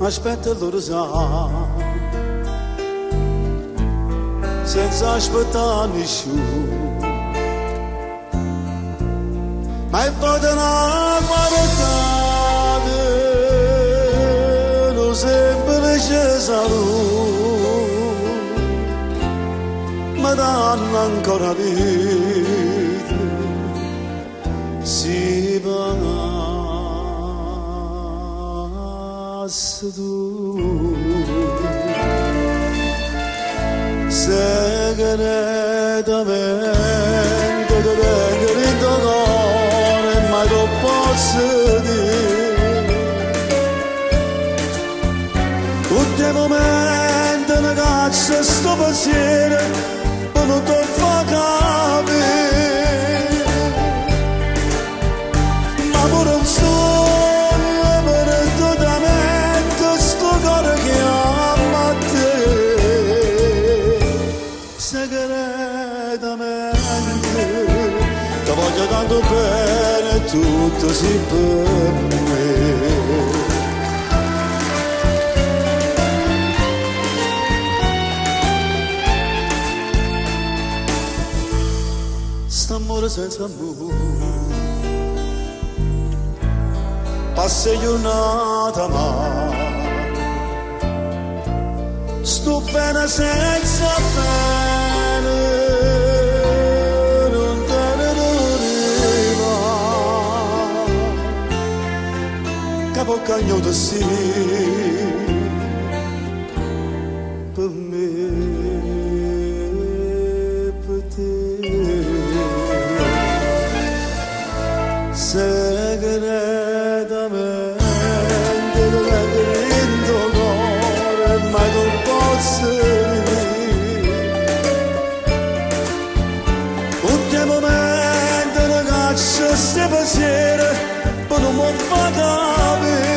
aspetta lo sa, senza aspettare nessuno, ma è fatta una guardata, lo semplice saluto, ma danno ancora vita, si pagasse tu. Segretamente ti tengo in tuo cuore, ma non posso dire. Tutti i momenti ne caccia sto pensiero, ma non ti fa capire. Ma pure un sogno per totalmente sto cuore che ama a te. Segretamente ti voglio tanto bene, tutto si per me. St'amore senza amore passa giornata ma sto bene senza bene, non te ne doveva, capo cagnuto sì, per me, per te. Segretamente ti tengo in tuo cuore, ma non posso dire. Tutti i momenti ne caccia sti pensieri, ma non mi fa capire.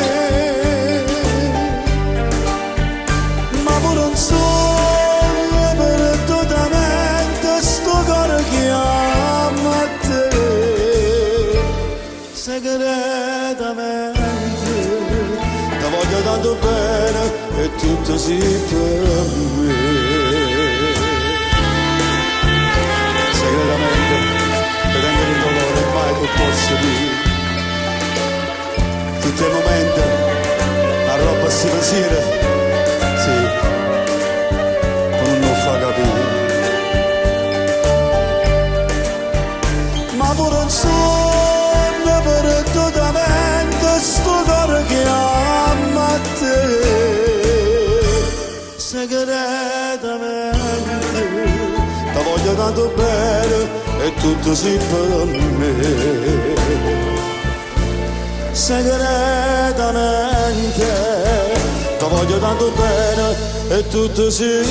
Ma pure un sogno per totalmente sto cuore che ama a te. Segretamente ti voglio tanto bene e tutto si per me. Segretamente ti tengo in dolore, mai tu posso dire. Tutti i momenti la roba si pensiera, sì, ma non fa capire. Ma pure un sogno per totalmente sto cuore che ama a te. Segretamente ti voglio tanto bene e tutto si per me. Segretamente ti voglio tanto bene e tutto si